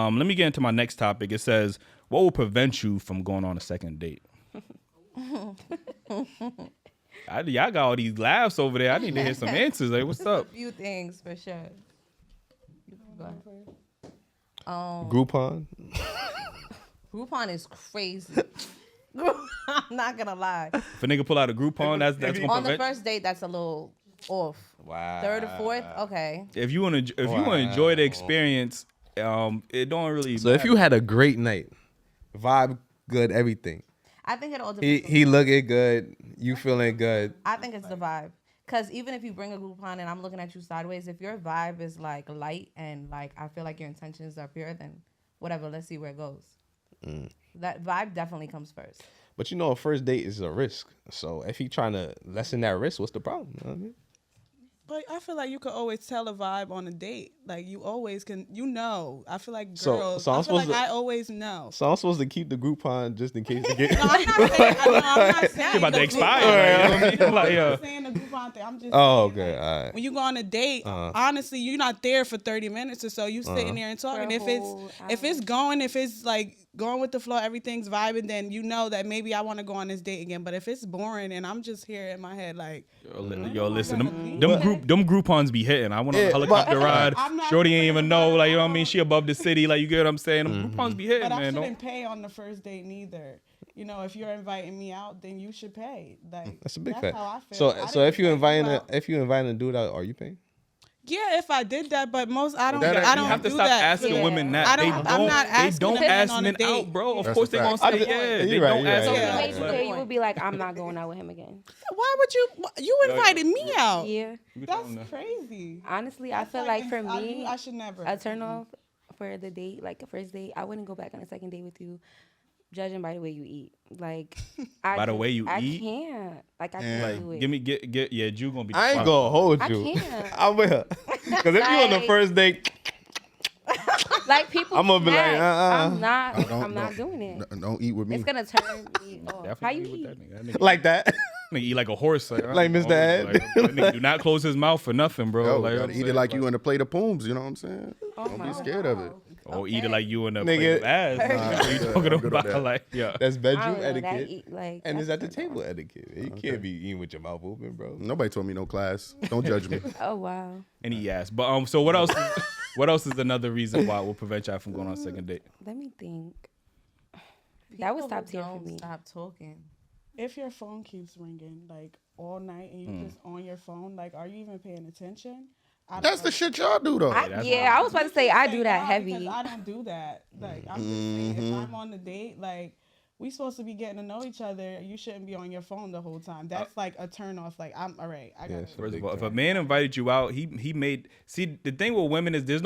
Let me get into my next topic. It says, what will prevent you from going on a second date? Y'all got all these laughs over there. I need to hear some answers. Like, what's up? A few things for sure. Go ahead. Groupon. Groupon is crazy. I'm not gonna lie. If a nigga pull out a Groupon, that's gonna On the prevent. first date, that's a little off. Wow. Third or fourth, okay. If you want to enjoy the experience, it don't really. So if you had a great night, vibe good, everything. I think it all depends. He looking good, you feeling good. I think it's the vibe. Because even if you bring a Groupon and I'm looking at you sideways, if your vibe is like light and like I feel like your intentions are pure, then whatever, let's see where it goes. That vibe definitely comes first. But you know, a first date is a risk. So if he trying to lessen that risk, what's the problem? You know what I mean? But I feel like you could always tell a vibe on a date. Like you always can, I feel like So girls. I'm I feel like supposed to- I always know. So I'm supposed to keep the Groupon just in case they get. No, I'm not saying. She about to the expire. Groupon- Like, you know what I mean? I'm Like, not saying the Groupon thing. I'm just. Oh, saying, okay, all right. When you go on a date, honestly, you're not there for 30 minutes or so. You sitting there and talking. For a whole If it's like going with the flow, everything's vibing, then you know that maybe I want to go on this date again. But if it's boring and I'm just here in my head like, Yo, listen, them Groupons be hitting. I went on a Yeah, helicopter ride. I'm not Shorty ain't saying even know, like, you know what I mean? She above the city, like, you get what I'm saying? Them Groupons be hitting, but I man. shouldn't pay on the first date neither. You know, if you're inviting me out, then you should pay. Like That's a big that's fact. how I feel. So I so didn't if you invite inviting a dude out, are you paying? Yeah, if I did that, but most I don't. That ain't- I you don't You have to do stop that. asking Yeah. women that. I They don't- don't, I'm not they asking don't a man ask on a men date. out, bro. Of That's course a they gonna fact. say yeah. They You're right, don't you're ask right. So men he out. makes Like, you would be like, I'm not going out with him again. Why would you invited me out? Yeah. That's crazy. Honestly, I That's feel like for I- me, I should never. a turn off for the date, like a first date, I wouldn't go back on a second date with you, judging by the way you eat. Like, By the way you I eat? can't. Like, I Like, can't do it. get yeah, Jew gonna be. I ain't gonna hold I you. can't. I will. Because if you on the Like- first date, Like, people I'm gonna be like, snack. I'm not. Oh, I'm not doing it. Don't eat with me. It's gonna turn me off. How you Definitely eat? with that nigga. That nigga like that. nigga eat like a horse. Like Mr. Ed. Like, that nigga do not close his mouth for nothing, bro. Yo, like, gotta eat it like you in a plate of pooms. You know what I'm saying? Oh Don't my be scared of it. Or eat it like you in a Nigga. plate of ass. Nah, What you I'm talking good on about? that. Like, yeah. That's I bedroom don't know, that etiquette. eat, like, And it's that's at the turn off. table etiquette. You can't be eating with your mouth open, bro. Nobody told me no class. Don't judge me. Oh wow. And he asked. But so what else? What else is another reason why it will prevent y'all from going on a second date? Let me think. That was People top tier for don't me. Stop talking. If your phone keeps ringing like all night and you just on your phone, like, are you even paying attention? I don't That's know. the shit y'all do though. I was about to say I do that Why? heavy. Because I don't do that. Like, I'm just saying, if I'm on the date, like, we supposed to be getting to know each other. You shouldn't be on your phone the whole time. That's like a turn off. Like, I'm all right. I got it. First of all, if a man invited you out, he made. See, the thing with women is there's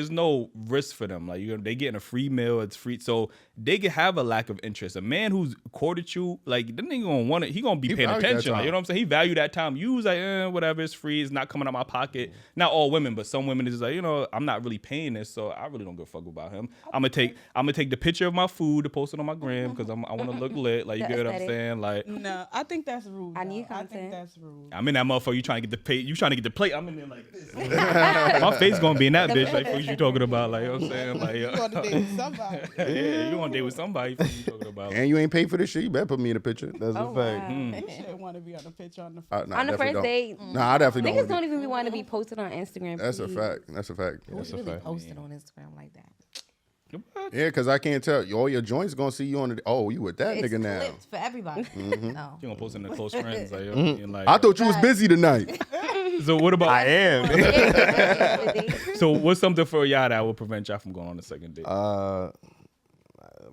no risk for them. Like they getting a free meal, it's free, so they can have a lack of interest. A man who's courted you, like that nigga gonna want it. He gonna be paying value that attention. Like, time. you know what I'm saying? He value that time. You was like, whatever, it's free. It's not coming out my pocket. Not all women, but some women is like, I'm not really paying this, so I really don't give a fuck about him. I'm gonna take the picture of my food to post it on my gram because I want to look lit. Like you The get what I'm aesthetic. saying? Like No, I think that's rude. I need though. I think content. that's rude. I'm in that motherfucker. You trying to get the pay? You trying to get the plate? I'm in there like this. My face gonna be in that bitch. Like what you talking about? Like you know what I'm saying? Like You on the date with somebody. yeah, you on date with somebody. What you talking about? And you ain't paid for this shit. You better put me in the picture. That's Oh, a fact. wow. You shouldn't want to be on the picture on the phone. Nah, On the definitely first don't. date, Nah, I definitely niggas don't. don't even want to be posted on Instagram. That's a please. fact. That's a fact. Who's really posted on Instagram like that? Yeah, because I can't tell. All your joints gonna see you on the. Oh, you with that It's nigga now? clipped for everybody. No. You gonna post in the close friends? Like, and like I thought you was busy tonight. so. What about? I am. So what's something for y'all that will prevent y'all from going on a second date?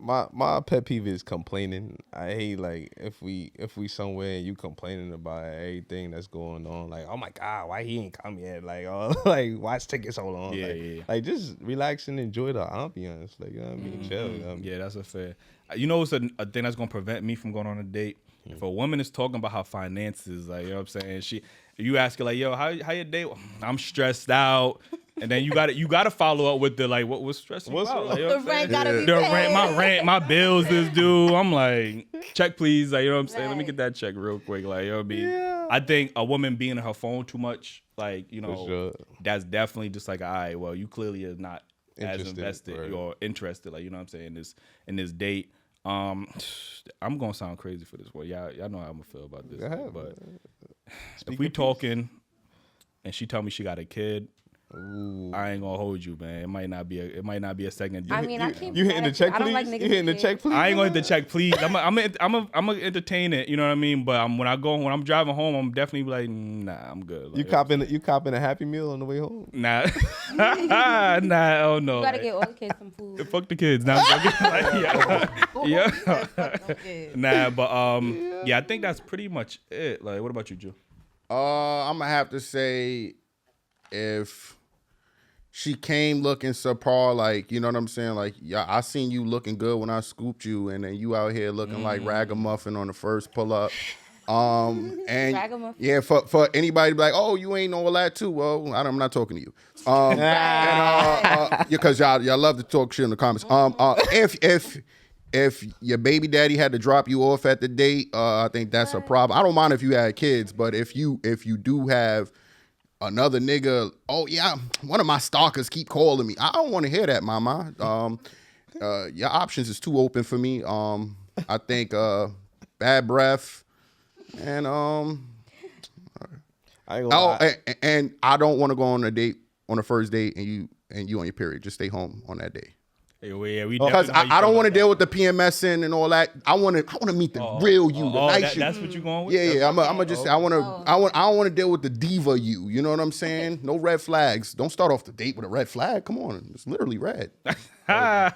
My pet peeve is complaining. I hate like if we somewhere and you complaining about everything that's going on. Like, oh my God, why he ain't come yet? Like, oh, like why it's taking so long? Yeah, like, yeah. like just relax and enjoy the ambiance. Like, you know what I mean? Chill. You know what I mean? Yeah, that's a fair. You know what's a thing that's gonna prevent me from going on a date? If a woman is talking about her finances, like you know what I'm saying, you ask her like, yo, how your day? I'm stressed out. And then you gotta follow up with the like what's stressing you out? Like, you know what I'm The rent saying? gotta be The paid. rent, my bills is due. I'm like, check please. Like, you know what I'm saying? Let me get that check real quick. Like, you know what I mean? Yeah. I think a woman being on her phone too much, like, For sure. that's definitely just like, all right, well, you clearly is not as invested or interested, like, you know what I'm saying, in this date. I'm gonna sound crazy for this one. Y'all know how I'm gonna feel about this. But if we talking and she tell me she got a kid, ooh. I ain't gonna hold you, man. It might not be a second date. I mean, I can't. You hitting the check, please? You hitting the check, please? I ain't gonna hit the check, please. I'm gonna entertain it. You know what I mean? But when I'm driving home, I'm definitely like, nah, I'm good. Like, you copping a Happy Meal on the way home? Nah, nah. Oh no. You gotta get all the kids some food. Fuck the kids. Nah, yeah. Nah, but yeah, I think that's pretty much it. Like, what about you, Joe? I'm gonna have to say, if she came looking subpar, like, you know what I'm saying? Like, yeah, I seen you looking good when I scooped you, and then you out here looking like ragamuffin on the first pull up. And ragamuffin. Yeah, for anybody to be like, oh, you ain't all that too. Well, I'm not talking to you. Because y'all love to talk shit in the comments. If your baby daddy had to drop you off at the date, I think that's a problem. I don't mind if you had kids, but if you do have another nigga, oh yeah, one of my stalkers keep calling me. I don't want to hear that, mama. Your options is too open for me. I think bad breath, and I ain't gonna lie. And I don't want to go on a first date and you on your period. Just stay home on that day. Because I don't want to deal with the PMSing and all that. I want to meet the real you, the nice you. That's what you're going with. Yeah. I don't want to deal with the diva you. You know what I'm saying? No red flags. Don't start off the date with a red flag. Come on, it's literally red. I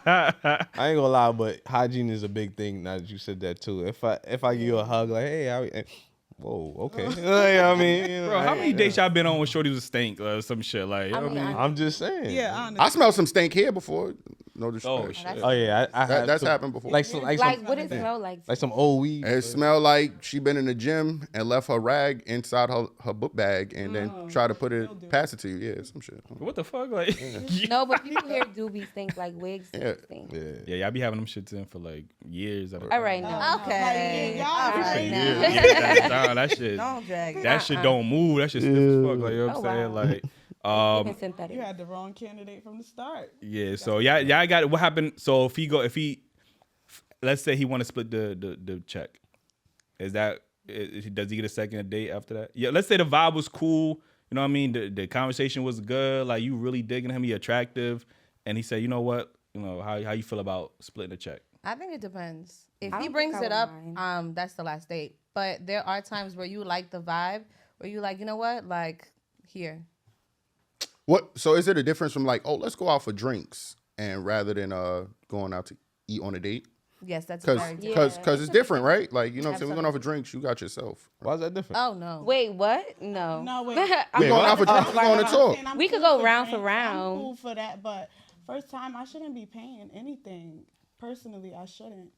ain't gonna lie, but hygiene is a big thing. Now that you said that too. If I give you a hug, like, hey, whoa, okay. I mean, bro, how many dates y'all been on with shorties with stink or some shit? Like, I'm just saying. Yeah, honestly. I smelled some stink here before. No disrespect. Oh yeah, that's happened before. Like what it smell like? Like some old weed. It smelled like she been in the gym and left her rag inside her book bag and then try to pass it to you. Yeah, some shit. What the fuck? Like, No, but people here do be stink like wigs. Stink. Yeah, y'all be having them shits in for like years. All right now. Okay. All right now. That shit. Don't drag it. That shit don't move. That shit stiff as fuck. Like, you know what I'm saying? Like. You had the wrong candidate from the start. Yeah, so I got it. What happened? So if he let's say he want to split the check, does he get a second date after that? Yeah, let's say the vibe was cool. You know what I mean? The conversation was good. Like, you really digging him. He attractive, and he said, you know what? You know how you feel about splitting the check? I think it depends. If he brings it up, that's the last date. But there are times where you like the vibe, where you like, you know what, like here. What? So is it a difference from like, oh, let's go out for drinks, and rather than going out to eat on a date? Yes, that's because it's different, right? Like, you know what I'm saying? We're going out for drinks. You got yourself. Why is that different? Oh no. Wait, what? No, wait. We're going out for drinks. We're going to talk. We could go round for round. I'm cool for that, but first time I shouldn't be paying anything. Personally, I shouldn't.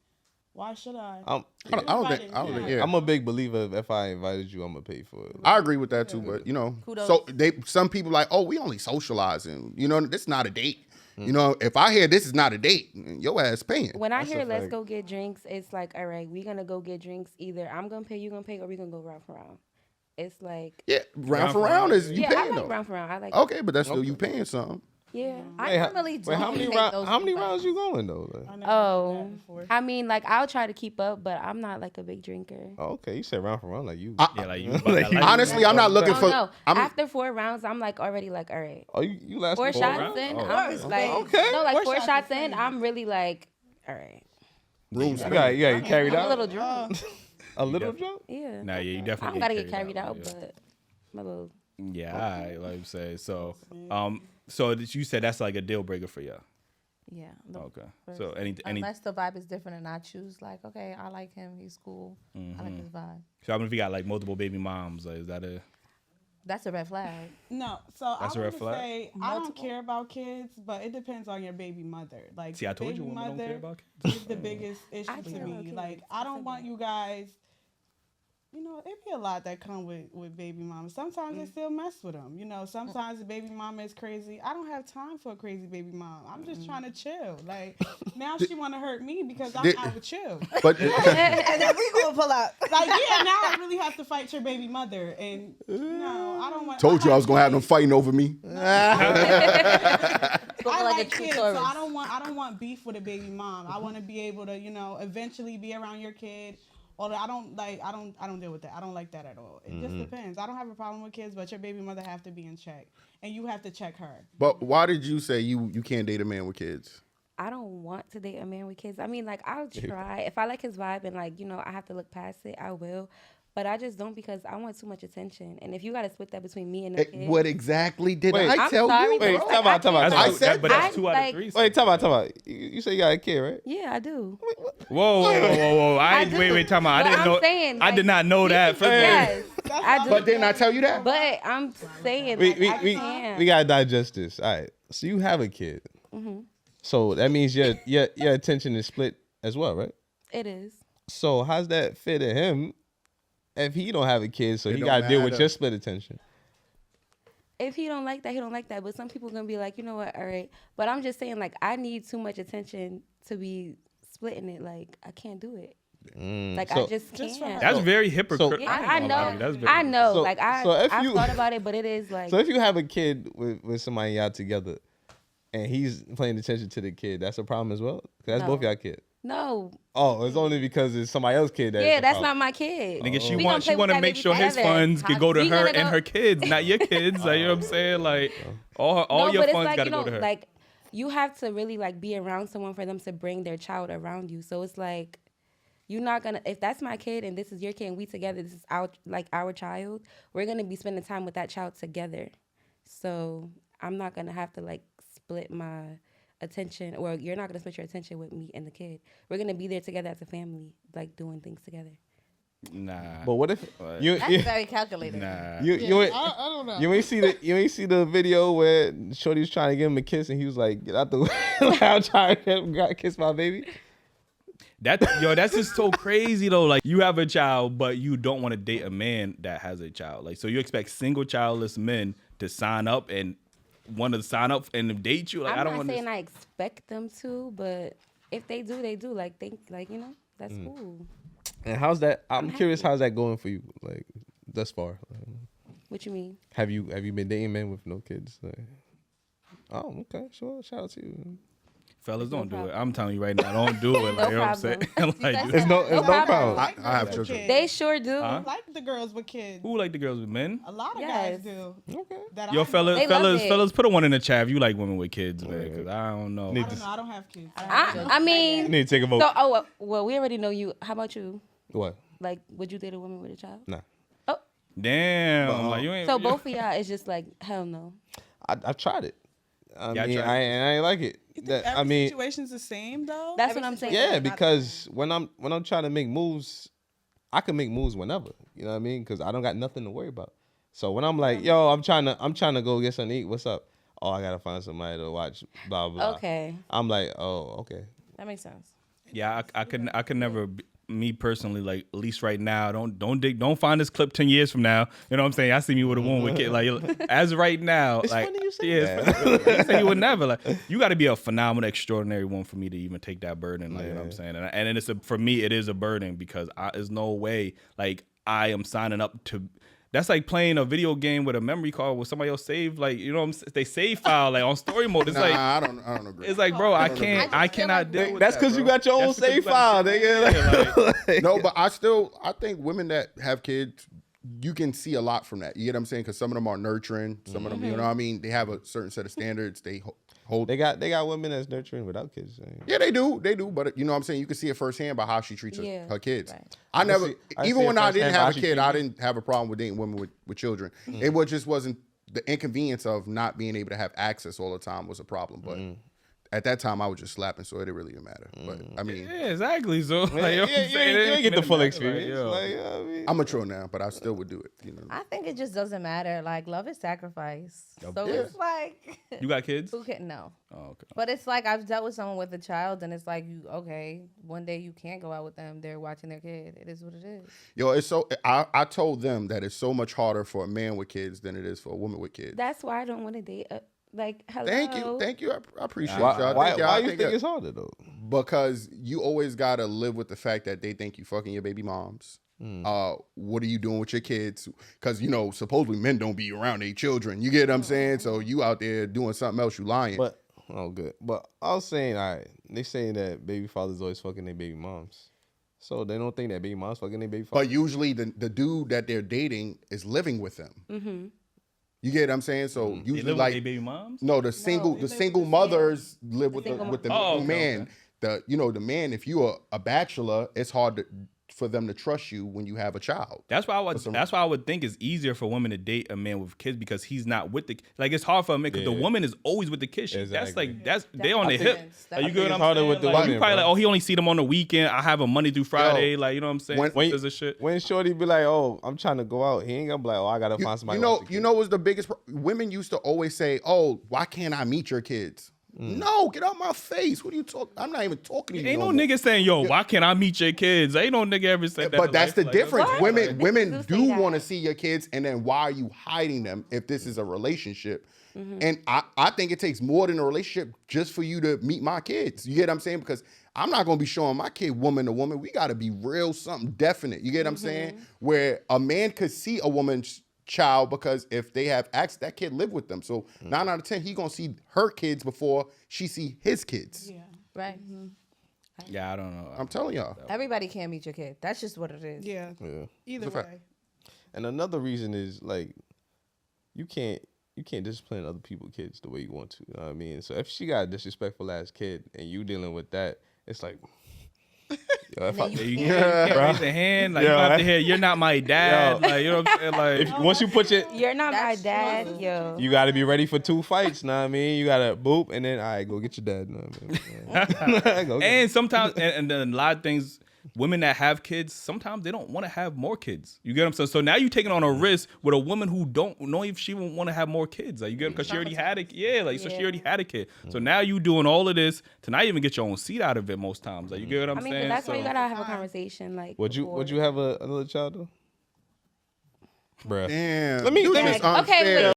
Why should I? I don't think. Yeah. I'm a big believer. If I invited you, I'm gonna pay for it. I agree with that too, but you know, kudos. So some people like, oh, we only socializing. You know, this is not a date. You know, if I hear this is not a date, your ass paying. When I hear let's go get drinks, it's like, all right, we're gonna go get drinks. Either I'm gonna pay, you gonna pay, or we gonna go round for round. It's like round for round is you paying. I like round for round. I like. Okay, but that's still you paying something. Yeah, I normally do. How many rounds you going though? Like? I mean, like, I'll try to keep up, but I'm not like a big drinker. Oh, okay, you said round for round, like you. Like you. Honestly, I'm not looking for. No. After 4 rounds, I'm like already like, all right. Oh, you last 4 shots in. I'm just like, no, like 4 shots in, I'm really like, all right. Rooms. You carried out. I'm a little drunk. A little drunk? Yeah. Nah, yeah, you definitely. I don't gotta get carried out, but my little. Yeah, I like to say so. So you said that's like a deal breaker for you. Yeah. Okay. So unless the vibe is different and I choose like, okay, I like him, he's cool. I like his vibe. So I mean, if you got like multiple baby moms, like, is that a? That's a red flag. No, so that's I would say I don't care about kids, but it depends on your baby mother. Like, see, I told you women don't care about kids. Is the biggest issue to me. Like, I don't want you guys. You know, it be a lot that come with baby mamas. Sometimes they still mess with them. You know, sometimes the baby mama is crazy. I don't have time for a crazy baby mom. I'm just trying to chill. Like, now she want to hurt me because I'm out with chill. But and then we gonna pull out. Like, yeah, now I really have to fight your baby mother. And no, I don't want. Told you I was gonna have them fighting over me. So spoken I like like a true kids, so Taurus. I don't want beef with a baby mom. I want to be able to, eventually be around your kid. Although I don't deal with that. I don't like that at all. It just depends. I don't have a problem with kids, but your baby mother have to be in check, and you have to check her. But why did you say you can't date a man with kids? I don't want to date a man with kids. I mean, like, I'll try. If I like his vibe and, like, I have to look past it, I will. But I just don't because I want too much attention. And if you got to split that between me and the kid. What exactly did Wait, I I'm tell sorry, you? but Wait, it's time like, out. I said but that's I, 2 out of like- 3. Wait, time out. You say you got a kid, right? Yeah, I do. Whoa. do. Wait, time out. I But didn't I'm know. saying, I like, did not know that. Yes, I do. But didn't I tell you that? But I'm saying, like, I can't. We gotta digest this. All right. So you have a kid. So that means your attention is split as well, right? It is. So how's that fit to him if he don't have a kid? So It he don't gotta deal with matter. your split attention. If he don't like that, he don't like that. But some people gonna be like, you know what, all right. But I'm just saying, like, I need too much attention to be splitting it. Like, I can't do it. Like, So- I just can't. That's very hypocritical. Yeah, I know. That's very I know. So- like, so if I've you- thought about it, but it is like. So if you have a kid with somebody y'all together, and he's paying attention to the kid, that's a problem as well. 'Cause that's No. both y'all kids. No. Oh, it's only because it's somebody else's kid. Yeah, that's not my kid. Nigga, she We want gonna play to with make that sure baby his together. funds could go to We her gonna and go- her kids, not your kids. Like, you know what I'm saying? Like, all No, your but it's funds like, got to go to her. like, you have to really, like, be around someone for them to bring their child around you. So it's like, you're not gonna, if that's my kid and this is your kid and we together, this is our child, we're gonna be spending time with that child together. So I'm not gonna have to, like, split my attention, or you're not gonna split your attention with me and the kid. We're gonna be there together as a family, like, doing things together. Nah. But what if you That's very calculated. Nah. you ain't, I don't know. you ain't see the video where Shorty was trying to give him a kiss and he was like, get out the way. Like, I'm trying to kiss my baby. That's just so crazy though. Like, you have a child, but you don't want to date a man that has a child. Like, so you expect single childless men to sign up and want to sign up and date you? Like, I'm I don't not want saying to. I expect them to, but if they do, they do. Like, that's cool. And how's that? I'm curious, how's that going for you? Like, thus far, What you mean? have you been dating men with no kids? Like, oh, okay, sure. Shout out to you. Fellas, don't do it. problem. I'm telling you right now, don't do it. Like, No you know what I'm saying? problem. Like, It's no problem. I have children. They sure do. Huh? I like the girls with kids. who like the girls with men? A lot of Yes. guys do. Okay. That Yo, I know. fellas, They love fellas, it. fellas, put a one in the chat if you like women with kids, man. Because I don't know. Need I don't know. I don't have kids. I mean, You need to take a vote. so, well, we already know you. How about you? What? Like, would you date a woman with a child? Nah. Damn. Like, you ain't. So both of y'all is just like, hell no. I've tried it. I Yeah, I mean, tried I it. ain't like it. You think That- every I mean, situation's the same though. That's Every what I'm saying. yeah, because when I'm trying to make moves, I can make moves whenever. You know what I mean? Because I don't got nothing to worry about. So when I'm like, yo, I'm trying to go get something to eat. What's up? Oh, I gotta find somebody to watch. Blah blah. blah. Okay. I'm like, oh, okay. That makes sense. Yeah, I could never. Me personally, like, at least right now, don't find this clip 10 years from now. You know what I'm saying? I see me with a woman with kid. Like, as of right now, It's like, funny you say yeah, that. it's funny. You say you would never. Like, you got to be a phenomenal, extraordinary one for me to even take that burden. Like, you know what I'm saying? And it's for me, it is a burden because there's no way, like, I am signing up to. That's like playing a video game with a memory card with somebody else saved. Like, you know what I'm saying? They save file like on story mode. It's Nah, like, I don't agree. it's like, bro, I cannot like deal with That's that, because you bro. got your own That's because save you got file, your- nigga. Like, No, but I think women that have kids, you can see a lot from that. You get what I'm saying? Because some of them are nurturing. Some of them, you know what I mean? They have a certain set of standards. They hold. They got women that's nurturing without kids. Yeah, they do. They do. But you know what I'm saying? You can see it firsthand by how she treats Yeah. her kids. Right. I never, I even see when it I didn't firsthand by have how a she kid, treat I me. didn't have a problem with dating women with children. It just wasn't the inconvenience of not being able to have access all the time was a problem. But at that time, I was just slapping, so it didn't really matter. But I mean, Yeah, exactly. So, like, you know what I'm you saying? ain't get the full Like, experience. yo. Like, I mean, I'm mature now, but I still would do it. You know. I think it just doesn't matter. Like, love is sacrifice. So Yeah. it's like, You got kids? who can know? Oh, okay. But it's like I've dealt with someone with a child, and it's like, one day you can't go out with them. They're watching their kid. It is what it is. Yo, it's so. I told them that it's so much harder for a man with kids than it is for a woman with kids. That's why I don't want to date. Like, hello. Thank you. I appreciate why y'all. why, Thank y'all. why I you think that- it's harder though? Because you always gotta live with the fact that they think you fucking your baby moms. What are you doing with your kids? Because you know, supposedly men don't be around their children. You get what I'm saying? So you out there doing something else, you lying. But Oh, good. But I was saying, all right, they saying that baby fathers always fucking their baby moms. So they don't think that baby mom's fucking their baby father. But usually the dude that they're dating is living with them. Mm-hmm. You get what I'm saying? So usually They live like with their baby moms? no, the single mothers live with the Oh, okay, man. okay. The man, if you're a bachelor, it's hard for them to trust you when you have a child. That's why I would think it's easier for women to date a man with kids because he's not with the like. It's hard for a man because the woman is always with the kids. Exactly. They on the hip. Like, you get what I'm harder saying? with the Like, women, you probably bro. like, oh, he only see them on the weekend. I have a Monday through Friday. Like, you know what I'm saying? When- Shit. When Shorty be like, oh, I'm trying to go out, he ain't gonna be like, oh, I gotta find somebody. You know what's the biggest women used to always say, oh, why can't I meet your kids? No, get out my face. What are you talking? I'm not even talking to you. Ain't no more. nigga saying, yo, why can't I meet your kids? Ain't no nigga ever said that. But that's the difference. What? Women Niggas do say that. want to see your kids, and then why are you hiding them if this is a relationship? And I think it takes more than a relationship just for you to meet my kids. You get what I'm saying? Because I'm not gonna be showing my kid woman to woman. We gotta be real, something definite. You get what I'm saying? Where a man could see a woman's child because if they have access, that kid live with them. So 9 out of 10, he gonna see her kids before she see his kids. Yeah. Right. Yeah, I don't know. I'm telling y'all. Everybody can't meet your kid. That's just what it is. Yeah. Either It's a fact. way. And another reason is like, you can't discipline other people's kids the way you want to. You know what I mean? So if she got a disrespectful ass kid and you dealing with that, it's like, yo, if I- You can't raise a hand. Like, you don't have to hear, you're not my dad. Like, you know what I'm saying? Like, once you put your, You're not my That's dad, true. yo. you got to be ready for 2 fights. Know what I mean? You gotta boop and then all right, go get your dad. Know what I mean? Go get- and sometimes, and then a lot of things, women that have kids, sometimes they don't want to have more kids. You get what I'm saying? So now you're taking on a risk with a woman who don't know if she won't want to have more kids. Like, you get because she already had a so she already had a kid. So now you doing all of this to not even get your own seat out of it most times. Like, you get what I'm I mean, saying? but that's so, why you gotta have a conversation. Like, Would you have another child though? Bruh. Damn. Let me- you let me- just okay, unfair. wait.